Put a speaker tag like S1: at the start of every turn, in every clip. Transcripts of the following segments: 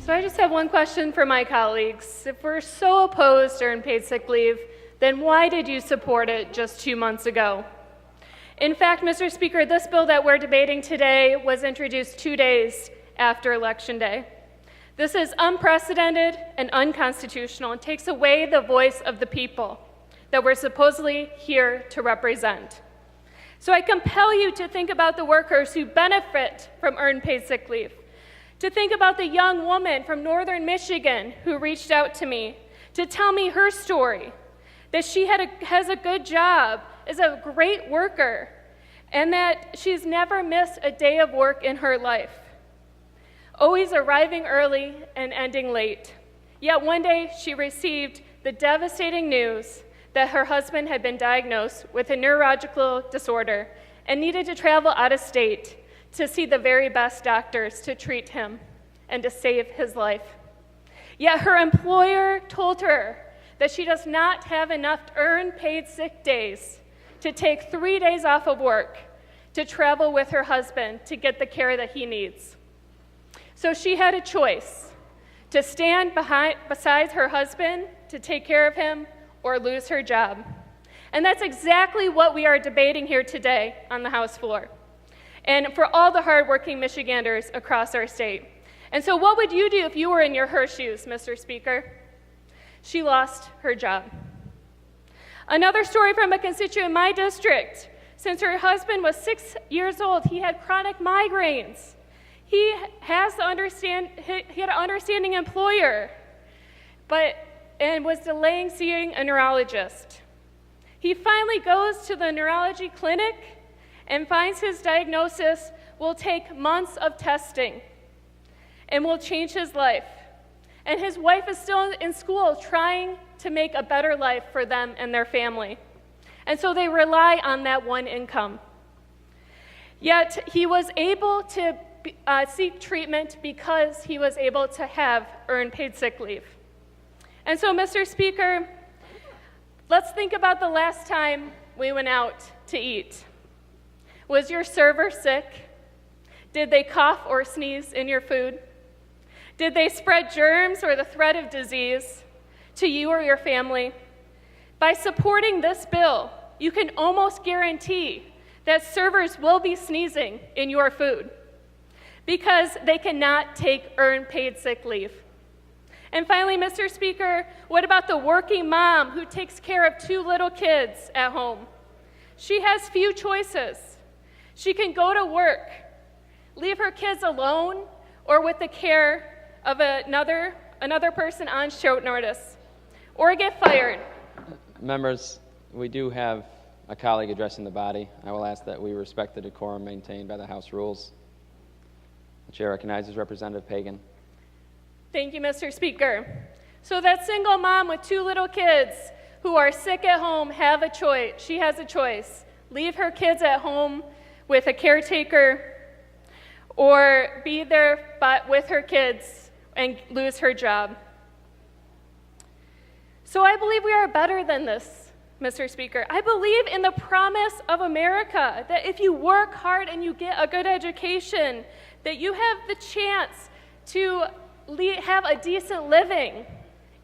S1: So I just have one question for my colleagues. If we're so opposed to earned paid sick leave, then why did you support it just 2 months ago? In fact, Mr. Speaker, this bill that we're debating today was introduced 2 days after Election Day. This is unprecedented and unconstitutional and takes away the voice of the people that we're supposedly here to represent. So I compel you to think about the workers who benefit from earned paid sick leave, to think about the young woman from northern Michigan who reached out to me to tell me her story, that she has a good job, is a great worker, and that she's never missed a day of work in her life, always arriving early and ending late. Yet one day she received the devastating news that her husband had been diagnosed with a neurological disorder and needed to travel out of state to see the very best doctors to treat him and to save his life. Yet her employer told her that she does not have enough earned paid sick days to take 3 days off of work to travel with her husband to get the care that he needs. So she had a choice to stand beside her husband to take care of him or lose her job. And that's exactly what we are debating here today on the House floor, and for all the hardworking Michiganders across our state. And so what would you do if you were in her shoes, Mr. Speaker? She lost her job. Another story from a constituent in my district. Since her husband was 6 years old, he had chronic migraines. He had an understanding employer, and was delaying seeing a neurologist. He finally goes to the neurology clinic and finds his diagnosis will take months of testing and will change his life. And his wife is still in school trying to make a better life for them and their family. And so they rely on that one income. Yet he was able to seek treatment because he was able to have earned paid sick leave. And so, Mr. Speaker, let's think about the last time we went out to eat. Was your server sick? Did they cough or sneeze in your food? Did they spread germs or the threat of disease to you or your family? By supporting this bill, you can almost guarantee that servers will be sneezing in your food because they cannot take earned paid sick leave. And finally, Mr. Speaker, what about the working mom who takes care of 2 little kids at home? She has few choices. She can go to work, leave her kids alone, or with the care of another person on short notice, or get fired.
S2: Members, we do have a colleague addressing the body. I will ask that we respect the decorum maintained by the House rules. The chair recognizes Representative Pagan.
S1: Thank you, Mr. Speaker. So that single mom with 2 little kids who are sick at home have a choice. She has a choice. Leave her kids at home with a caretaker or be there with her kids and lose her job. So I believe we are better than this, Mr. Speaker. I believe in the promise of America, that if you work hard and you get a good education, that you have the chance to have a decent living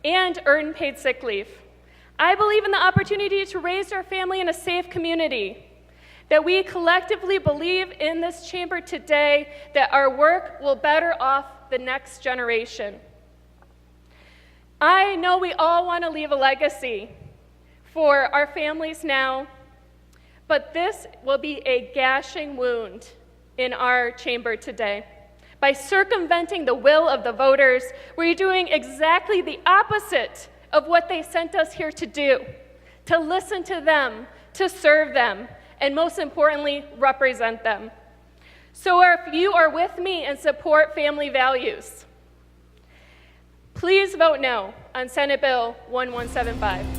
S1: and earn paid sick leave. I believe in the opportunity to raise our family in a safe community, that we collectively believe in this chamber today that our work will better off the next generation. I know we all want to leave a legacy for our families now, but this will be a gashing wound in our chamber today. By circumventing the will of the voters, we're doing exactly the opposite of what they sent us here to do, to listen to them, to serve them, and most importantly, represent them. So if you are with me and support family values, please vote no on Senate Bill 1175.